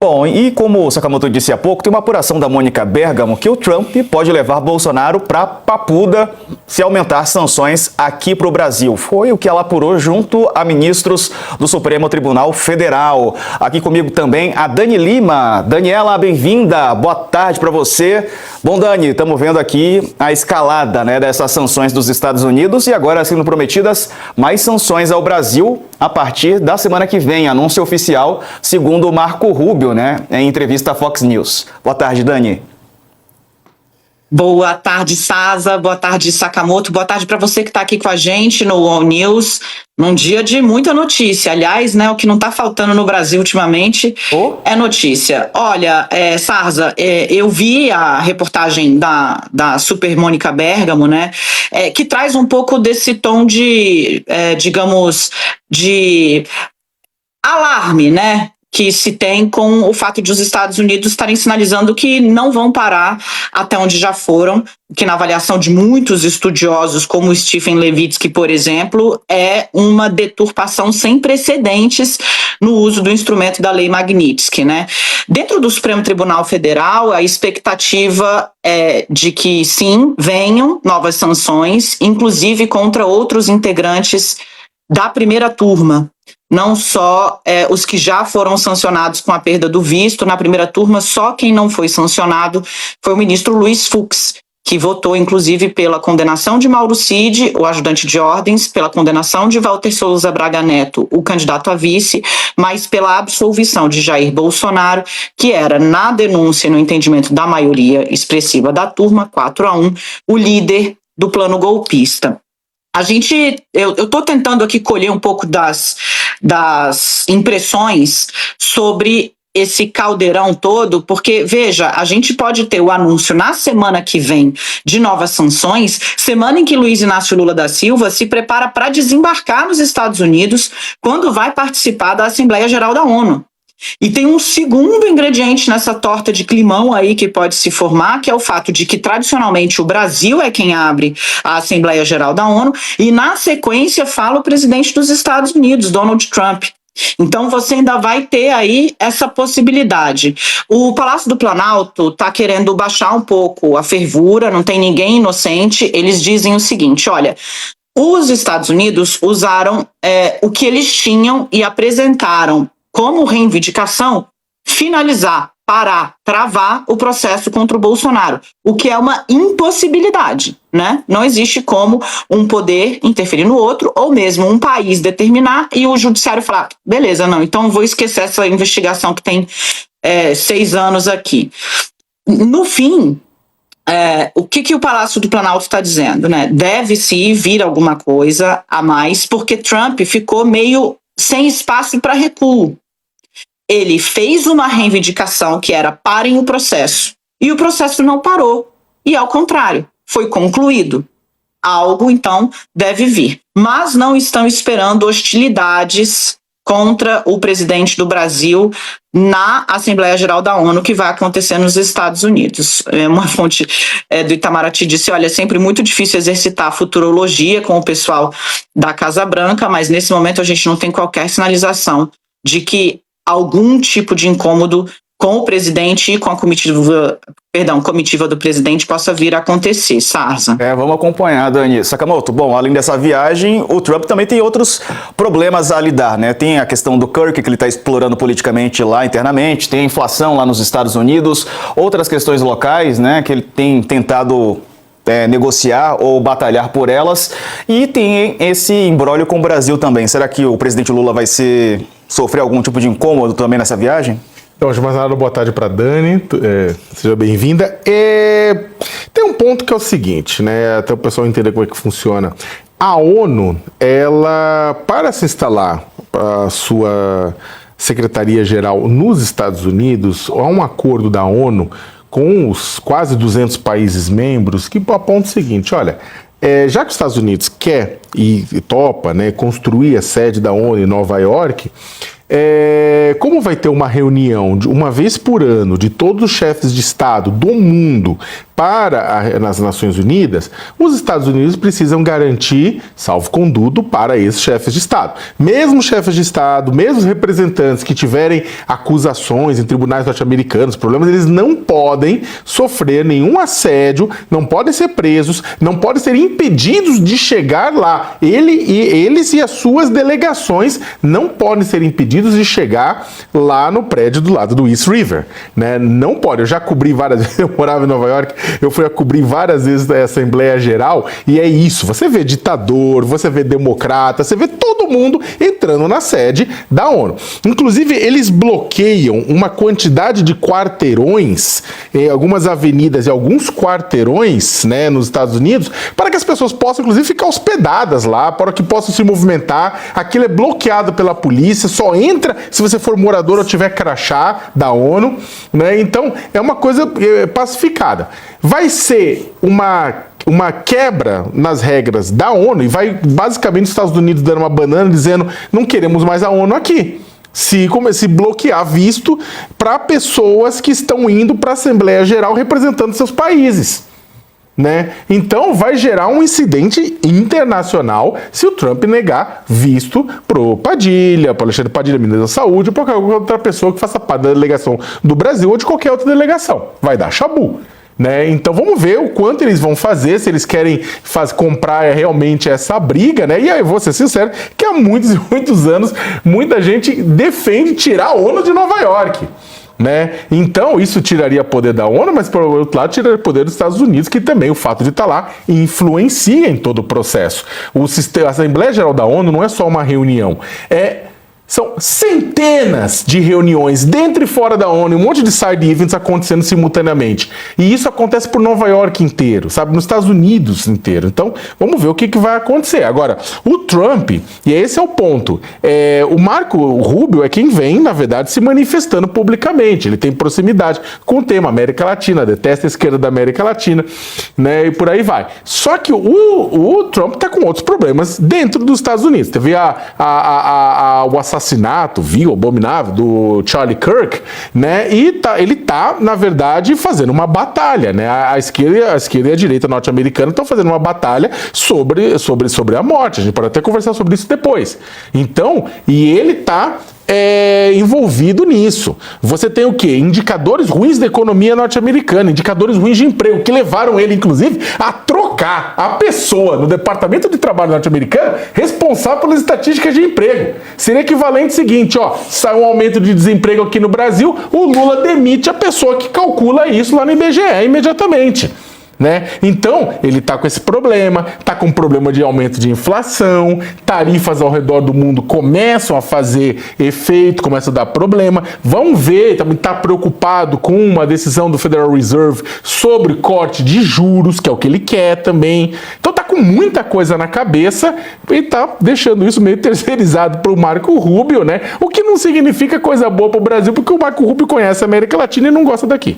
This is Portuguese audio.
Bom, e como o Sakamoto disse há pouco, tem uma apuração da Mônica Bergamo que o Trump pode levar Bolsonaro para Papuda se aumentar sanções aqui para o Brasil. Foi o que ela apurou junto a ministros do Supremo Tribunal Federal. Aqui comigo também a Dani Lima. Daniela, bem-vinda. Boa tarde para você. Bom, Dani, estamos vendo aqui a escalada, dessas sanções dos Estados Unidos e agora sendo prometidas mais sanções ao Brasil a partir da semana que vem, anúncio oficial, segundo o Marco Rubio, em entrevista à Fox News. Boa tarde, Dani. Boa tarde, Sasa. Boa tarde, Sakamoto. Boa tarde para você que está aqui com a gente no All News, num dia de muita notícia. Aliás, o que não está faltando no Brasil ultimamente é notícia. Olha, Sarza, eu vi a reportagem da Super Mônica Bergamo, que traz um pouco desse tom de, digamos, de alarme, que se tem com o fato de os Estados Unidos estarem sinalizando que não vão parar até onde já foram, que na avaliação de muitos estudiosos, como Stephen Levitsky, por exemplo, é uma deturpação sem precedentes no uso do instrumento da Lei Magnitsky, Dentro do Supremo Tribunal Federal, a expectativa é de que, sim, venham novas sanções, inclusive contra outros integrantes da primeira turma. Não só os que já foram sancionados com a perda do visto. Na primeira turma, só quem não foi sancionado foi o ministro Luiz Fux, que votou, inclusive, pela condenação de Mauro Cid, o ajudante de ordens, pela condenação de Walter Souza Braga Neto, o candidato a vice, mas pela absolvição de Jair Bolsonaro, que era, na denúncia e no entendimento da maioria expressiva da turma, 4-1, o líder do plano golpista. Eu estou tentando aqui colher um pouco das impressões sobre esse caldeirão todo, porque, veja, a gente pode ter o anúncio na semana que vem de novas sanções, semana em que Luiz Inácio Lula da Silva se prepara para desembarcar nos Estados Unidos quando vai participar da Assembleia Geral da ONU. E tem um segundo ingrediente nessa torta de climão aí que pode se formar, que é o fato de que tradicionalmente o Brasil é quem abre a Assembleia Geral da ONU e na sequência fala o presidente dos Estados Unidos, Donald Trump. Então você ainda vai ter aí essa possibilidade. O Palácio do Planalto está querendo baixar um pouco a fervura, não tem ninguém inocente. Eles dizem o seguinte, olha, os Estados Unidos usaram o que eles tinham e apresentaram como reivindicação finalizar, parar, travar o processo contra o Bolsonaro, o que é uma impossibilidade, Não existe como um poder interferir no outro, ou mesmo um país determinar e o judiciário falar, beleza, não, então vou esquecer essa investigação que tem 6 anos aqui. No fim, o que o Palácio do Planalto está dizendo, Deve-se vir alguma coisa a mais, porque Trump ficou meio sem espaço para recuo. Ele fez uma reivindicação que era parem o processo, e o processo não parou, e ao contrário, foi concluído. Algo, então, deve vir. Mas não estão esperando hostilidades contra o presidente do Brasil na Assembleia Geral da ONU, que vai acontecer nos Estados Unidos. Uma fonte do Itamaraty disse, olha, é sempre muito difícil exercitar a futurologia com o pessoal da Casa Branca, mas nesse momento a gente não tem qualquer sinalização de que algum tipo de incômodo com o presidente e com a comitiva do presidente possa vir a acontecer, Sarza. Vamos acompanhar, Dani. Sakamoto, bom, além dessa viagem, o Trump também tem outros problemas a lidar, Tem a questão do Kirk, que ele está explorando politicamente lá internamente, tem a inflação lá nos Estados Unidos, outras questões locais, que ele tem tentado negociar ou batalhar por elas, e tem esse imbróglio com o Brasil também. Será que o presidente Lula vai sofrer algum tipo de incômodo também nessa viagem? Então, antes de mais nada, boa tarde para Dani, seja bem-vinda. Tem um ponto que é o seguinte, até o pessoal entender como é que funciona. A ONU, ela, para se instalar a sua secretaria-geral nos Estados Unidos, há um acordo da ONU com os quase 200 países membros que aponta o seguinte, olha, já que os Estados Unidos quer e topa construir a sede da ONU em Nova York, como vai ter uma reunião de uma vez por ano de todos os chefes de Estado do mundo nas Nações Unidas, os Estados Unidos precisam garantir salvo-conduto para esses chefes de Estado. Mesmo chefes de Estado, mesmo representantes que tiverem acusações em tribunais norte-americanos, problemas, eles não podem sofrer nenhum assédio, não podem ser presos, não podem ser impedidos de chegar lá. Eles e as suas delegações não podem ser impedidos de chegar lá no prédio do lado do East River, né? Não pode. Eu já cobri várias vezes, eu morava em Nova York, eu fui a cobrir várias vezes da Assembleia Geral e é isso. Você vê ditador, você vê democrata, você vê todo mundo entrando na sede da ONU. Inclusive, eles bloqueiam uma quantidade de quarteirões em algumas avenidas e alguns quarteirões, né, nos Estados Unidos, para que as pessoas possam, inclusive, ficar hospedadas lá, para que possam se movimentar. Aquilo é bloqueado pela polícia, só entra se você for morador ou tiver crachá da ONU, né? Então, é uma coisa pacificada. Vai ser uma quebra nas regras da ONU e vai basicamente os Estados Unidos dando uma banana dizendo não queremos mais a ONU aqui. Se bloquear visto para pessoas que estão indo para a Assembleia Geral representando seus países, né? Então vai gerar um incidente internacional se o Trump negar visto pro Padilha, pro Alexandre Padilha, ministro da Saúde, ou para qualquer outra pessoa que faça parte da delegação do Brasil ou de qualquer outra delegação. Vai dar chabu, né? Então vamos ver o quanto eles vão fazer, se eles querem comprar realmente essa briga, né? E aí, vou ser sincero, que há muitos e muitos anos muita gente defende tirar a ONU de Nova York, né? Então isso tiraria poder da ONU, mas por outro lado tiraria poder dos Estados Unidos, que também o fato de estar lá influencia em todo o processo. A Assembleia Geral da ONU não é só uma reunião, são centenas de reuniões dentro e fora da ONU, um monte de side events acontecendo simultaneamente. E isso acontece por Nova York inteiro, sabe? Nos Estados Unidos inteiro. Então, vamos ver o que vai acontecer. Agora, o Trump, e esse é o ponto, o Marco Rubio é quem vem, na verdade, se manifestando publicamente. Ele tem proximidade com o tema América Latina, detesta a esquerda da América Latina, né? E por aí vai. Só que o Trump está com outros problemas dentro dos Estados Unidos. Teve o assassinato vil, abominável, do Charlie Kirk, né? E ele tá, na verdade, fazendo uma batalha, né? A esquerda e a direita norte-americana estão fazendo uma batalha sobre a morte. A gente pode até conversar sobre isso depois. Então, e ele tá envolvido nisso. Você tem o quê? Indicadores ruins da economia norte-americana, indicadores ruins de emprego, que levaram ele, inclusive, a trocar a pessoa no Departamento de Trabalho norte-americano responsável pelas estatísticas de emprego. Seria equivalente ao seguinte, sai um aumento de desemprego aqui no Brasil, o Lula demite a pessoa que calcula isso lá no IBGE imediatamente, né? Então, ele está com esse problema, está com um problema de aumento de inflação, tarifas ao redor do mundo começam a fazer efeito, começam a dar problema. Vamos ver, também está preocupado com uma decisão do Federal Reserve sobre corte de juros, que é o que ele quer também. Então, está com muita coisa na cabeça e está deixando isso meio terceirizado para o Marco Rubio, né? O que não significa coisa boa para o Brasil, porque o Marco Rubio conhece a América Latina e não gosta daqui.